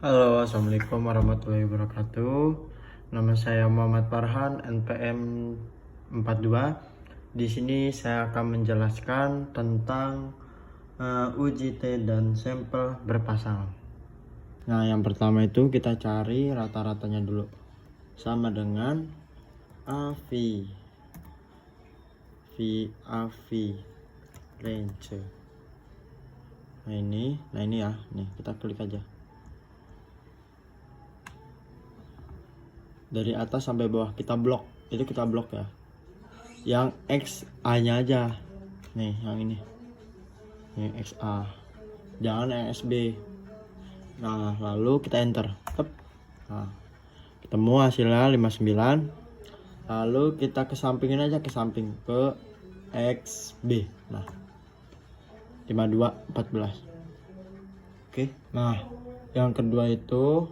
Halo, assalamualaikum warahmatullahi wabarakatuh. Nama saya Muhammad Farhan, NPM 42. Di sini saya akan menjelaskan tentang UJT dan sampel berpasangan. Nah, yang pertama itu kita cari rata-ratanya dulu, sama dengan AV range. Nah ini ya, nih kita klik aja. Dari atas sampai bawah kita blok, itu kita blok ya. Yang XA nya aja, nih yang ini XA, jangan yang SB. Nah lalu kita enter. Nah, ketemu hasilnya 59. Lalu kita kesampingin aja, ke samping, ke XB. Nah 52 14. Oke, nah yang kedua itu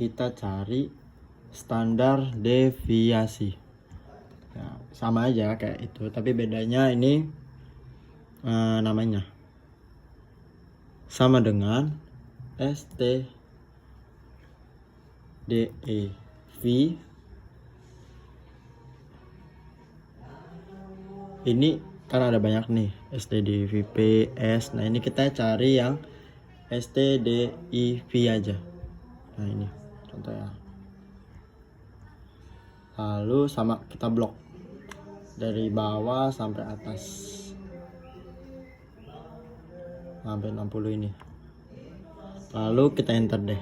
kita cari standar deviasi. Ya, sama aja kayak itu, tapi bedanya ini namanya sama dengan STDEV. Ini kan ada banyak nih, STDVP-S. Nah ini kita cari yang STDIV aja. Nah ini contohnya. Lalu sama kita blok dari bawah sampai atas sampai 60 ini. Lalu kita enter deh,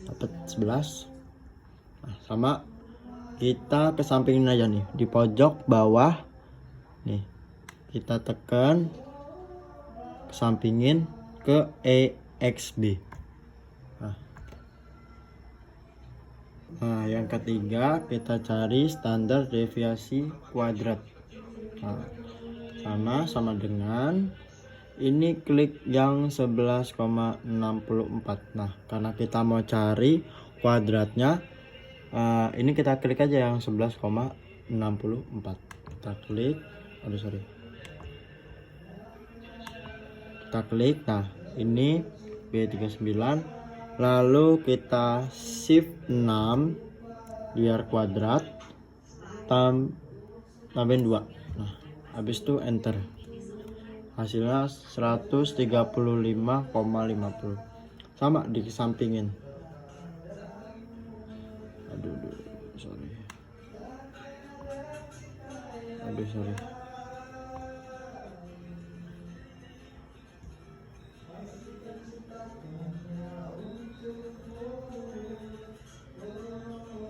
dapat 11. Nah, sama kita kesampingin aja nih, di pojok bawah nih kita tekan, kesampingin ke EXB. Nah yang ketiga kita cari standar deviasi kuadrat. Nah, sama dengan ini, klik yang 11,64. Nah karena kita mau cari kuadratnya, ini kita klik aja yang 11,64. Kita klik, kita klik. Nah ini B39. Lalu kita shift 6 biar kuadrat, tambahin 2. Nah habis itu enter, hasilnya 135,50. sama dikesampingin. Sorry.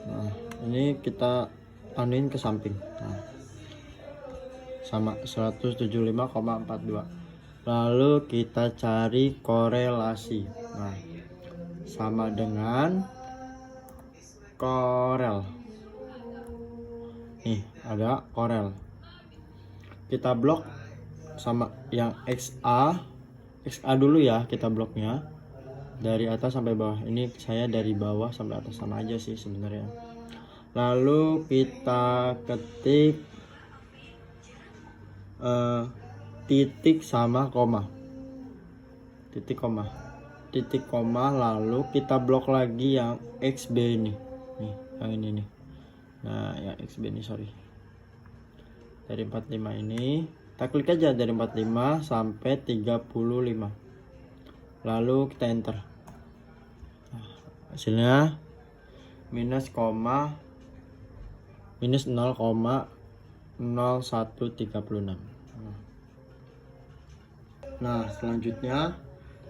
Nah ini kita anuin ke samping. Nah, sama 175,42. lalu kita cari korelasi. Nah sama dengan korel, nih ada korel, kita blok sama yang XA dulu ya. Kita bloknya dari atas sampai bawah. Ini saya dari bawah sampai atas, sama aja sih sebenarnya. Lalu kita ketik titik sama koma, titik koma, lalu kita blok lagi yang XB ini nih, yang ini nih. Nah yang XB ini, dari 45 ini kita klik aja dari 45 sampai 35, lalu kita enter. Nah, hasilnya minus 0,0136. Nah selanjutnya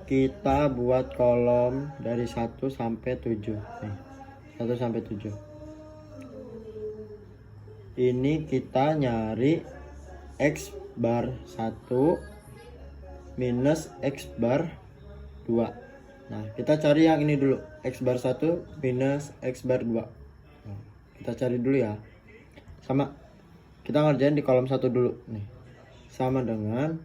kita buat kolom dari 1 sampai 7 nih, 1 sampai 7. Ini kita nyari X bar 1 minus X bar 2. Nah kita cari yang ini dulu, X bar 1 minus X bar 2. Nah, kita cari dulu ya. Sama kita ngerjain di kolom 1 dulu nih, sama dengan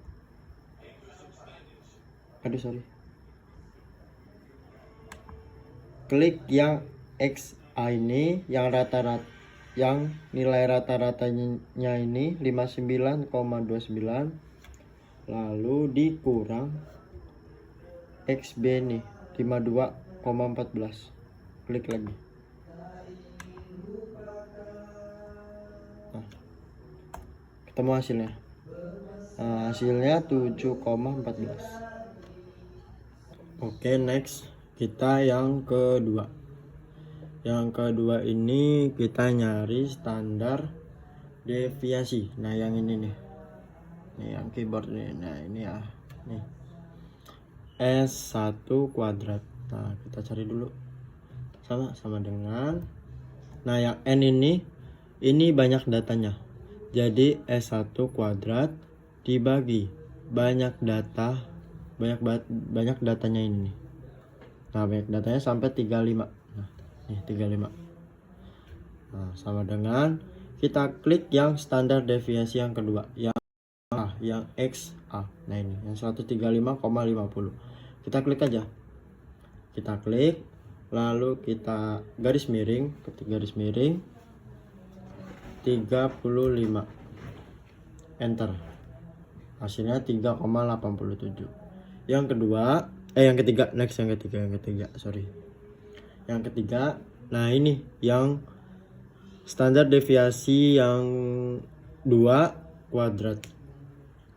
klik yang XA ini, yang rata-rata, yang nilai rata-ratanya ini 59,29, lalu dikurang XB nih 52 7,14. Klik lagi. Nah, ketemu hasilnya. Nah, hasilnya 7,14. Oke, next kita yang kedua. Yang kedua ini kita nyari standar deviasi. Nah, yang ini nih. Nih yang keyboard nih. Nah, ini ya. Nih. S1 kuadrat. Nah, kita cari dulu. Sama dengan. Nah, yang N ini banyak datanya. Jadi S1 kuadrat dibagi banyak datanya ini nih. Nah, banyak datanya sampai 35. Nah, nih 35. Nah, sama dengan kita klik yang standar deviasi yang kedua, yang XA. Nah, ini yang 135,50. Kita klik aja. Kita klik, lalu kita garis miring, ketik garis miring 35. Enter. Hasilnya 3,87. Yang kedua, yang ketiga, next yang ketiga, sorry. Yang ketiga, nah ini yang standar deviasi yang 2 kuadrat.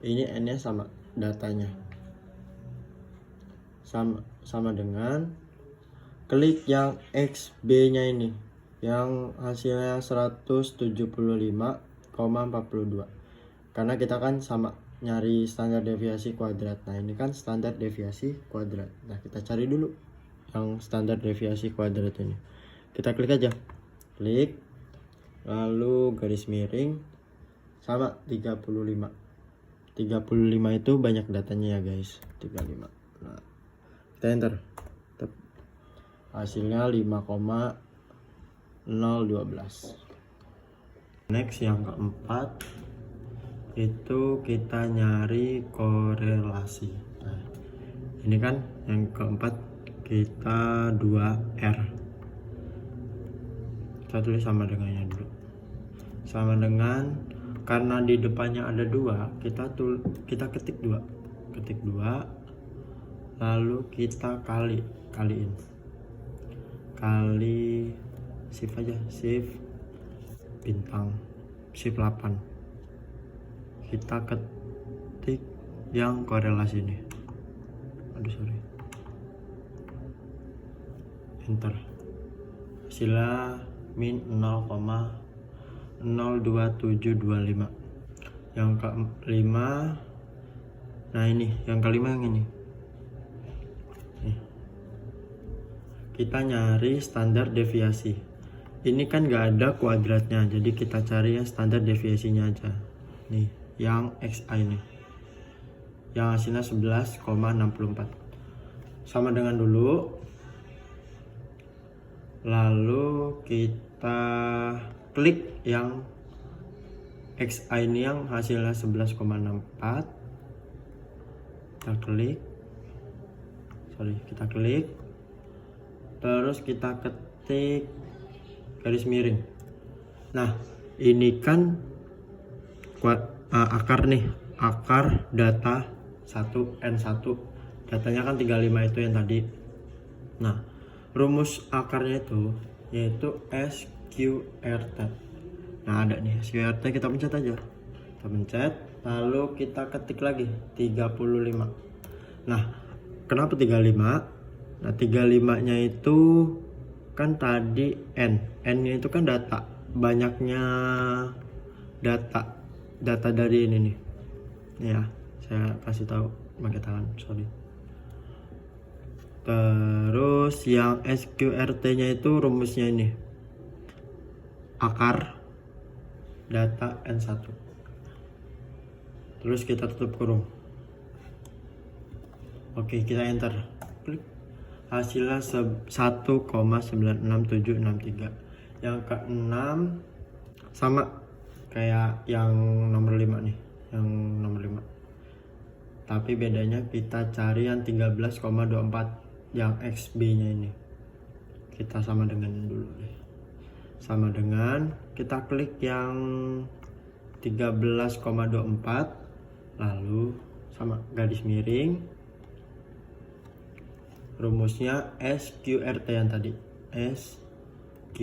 Ini N-nya sama datanya. Sama dengan klik yang XB-nya ini yang hasilnya 175,42. Karena kita kan sama nyari standar deviasi kuadrat. Nah, ini kan standar deviasi kuadrat. Nah, kita cari dulu yang standar deviasi kuadrat ini. Kita klik aja. Klik. Lalu garis miring sama 35. 35 itu banyak datanya ya, guys. 35. Nah, kita enter. Hasilnya 5,012. Next yang keempat itu kita nyari korelasi. Nah, ini kan yang keempat kita 2R. Kita tulis sama dengannya dulu. Sama dengan, karena di depannya ada 2, kita ketik 2. Ketik 2, lalu kita kaliin. Kali shift aja, shift bintang, shift 8. Kita ketik yang korelasi ini. Enter. Hasilnya min 0,02725. Yang kelima, nah ini yang kelima yang ini. Nih. Kita nyari standar deviasi. Ini kan gak ada kuadratnya, jadi kita cari yang standar deviasinya aja. Nih, yang XA ini, yang hasilnya 11,64. Sama dengan dulu. Lalu kita klik yang XA ini yang hasilnya 11,64. Kita klik, terus kita ketik garis miring. Nah, ini kan akar nih, akar data 1N1, datanya kan 35 itu yang tadi. Nah, rumus akarnya itu yaitu SQRT. Nah, ada nih SQRT, kita pencet aja. Kita pencet, lalu kita ketik lagi 35. Nah, kenapa 35? Nah, 35-nya itu kan tadi N-nya itu kan data, banyaknya data dari ini nih. Ya, saya kasih tahu pakai tangan, sorry. Terus yang SQRT-nya itu rumusnya ini, akar data N1. Terus kita tutup kurung. Oke, kita enter. Klik. Hasilnya 1,96763. Yang ke-6 sama kayak yang nomor 5 nih, yang nomor 5. Tapi bedanya kita cari yang 13,24, yang XB-nya ini. Kita sama dengan dulu deh. Sama dengan kita klik yang 13,24, lalu sama garis miring, rumusnya SQRT yang tadi, SQRT.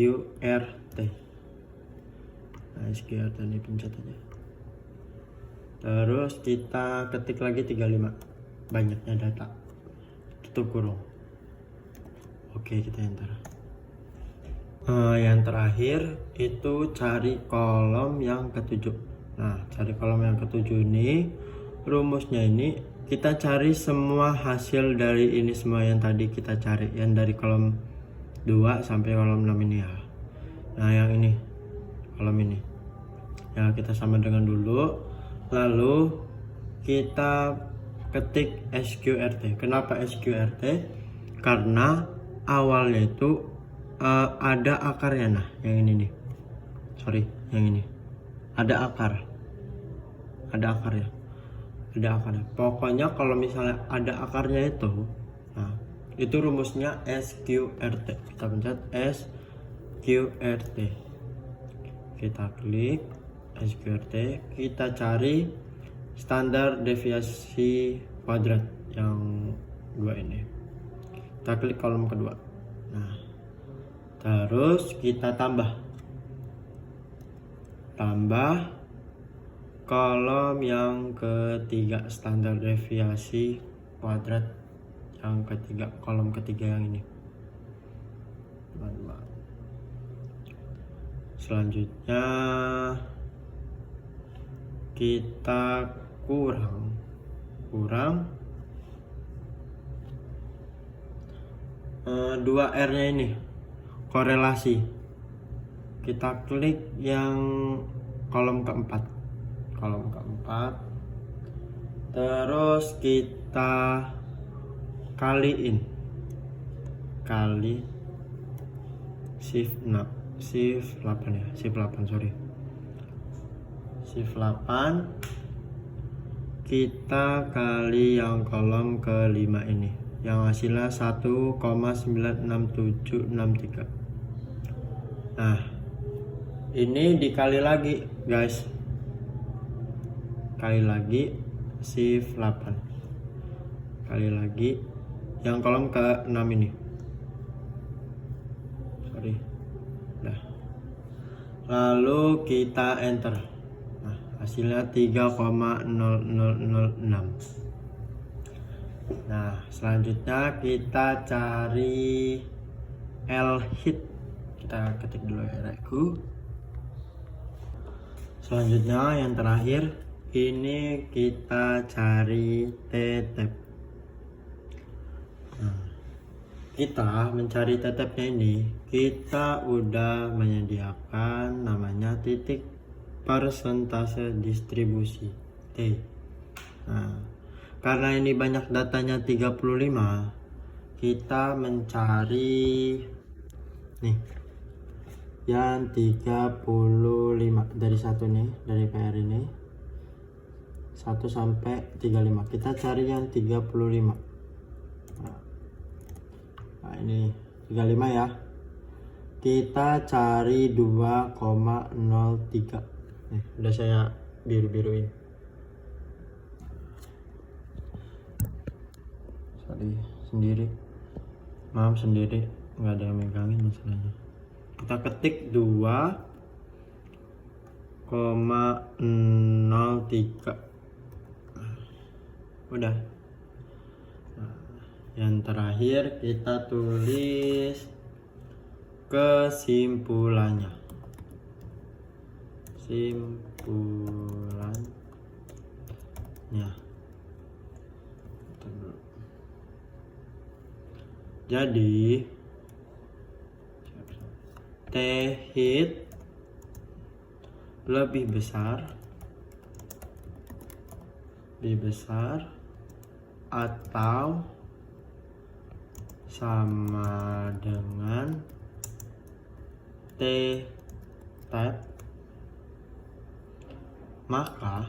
Nah, SQRT ini pencet aja. Terus kita ketik lagi 35, banyaknya data, tutup kurung. Oke, kita enter. Yang terakhir itu cari kolom yang ketujuh. Nah, cari kolom yang ketujuh ini, rumusnya ini kita cari semua hasil dari ini semua yang tadi kita cari, yang dari kolom 2 sampai kolom 6 ini ya. Nah, yang ini, kolom ini ya kita sama dengan dulu, lalu kita ketik SQRT. Kenapa SQRT? Karena awalnya itu ada akarnya. Nah, yang ini nih, sorry, yang ini ada akar, ada akarnya, ada akarnya. Pokoknya kalau misalnya ada akarnya itu, nah itu rumusnya SQRT. Kita pencet SQRT, kita klik SQRT, kita cari standar deviasi kuadrat yang dua ini, kita klik kolom kedua. Nah, terus kita tambah kolom yang ketiga, standar deviasi kuadrat yang ketiga, kolom ketiga yang ini. Selanjutnya kita kurang 2R nya ini, korelasi. Kita klik yang kolom keempat, terus kita kali shift 8 ya, shift 8 kita kali yang kolom kelima ini, yang hasilnya 1,96763. Nah, ini dikali lagi guys, kali lagi shift 8, kali lagi yang kolom ke-6 ini, sorry. Nah, lalu kita enter. Nah, hasilnya 3,0006. Nah, selanjutnya kita cari L hit. Kita ketik dulu ya, selanjutnya yang terakhir ini kita cari tetep. Nah, kita mencari tetepnya ini, kita udah menyediakan namanya titik persentase distribusi T. Nah, karena ini banyak datanya 35, kita mencari nih yang 35 dari satu nih, dari PR ini 1 sampai 35, kita cari yang 35. Nah, ini 35 ya, kita cari 2,03. nih udah saya biru-biruin, sorry, maaf sendiri, nggak ada yang megangin masalahnya. Kita ketik 2,03. Udah. Nah, yang terakhir kita tulis kesimpulannya. Jadi T hit lebih besar atau sama dengan T tap, maka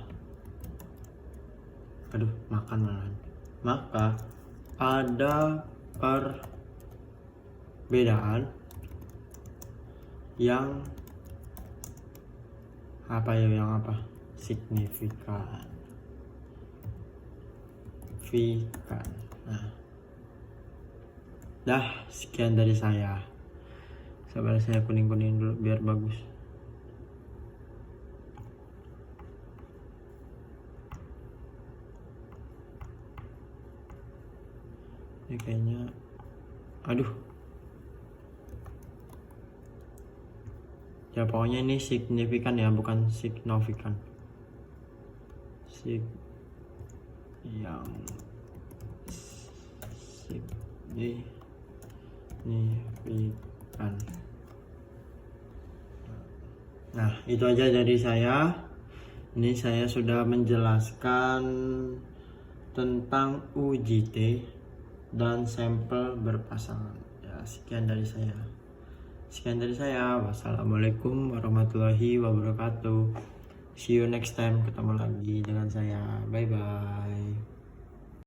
ada perbedaan yang signifikan. Nah, Dah, sekian dari saya. Sabar, saya kuning-kuning dulu biar bagus. Ini kayaknya, aduh. Ya pokoknya ini signifikan ya, bukan signifikan. Yang signifikan. Nah, itu aja dari saya. Ini saya sudah menjelaskan tentang UJT dan sampel berpasangan. Ya, sekian dari saya. Wassalamualaikum warahmatullahi wabarakatuh. See you next time, ketemu lagi dengan saya. Bye bye.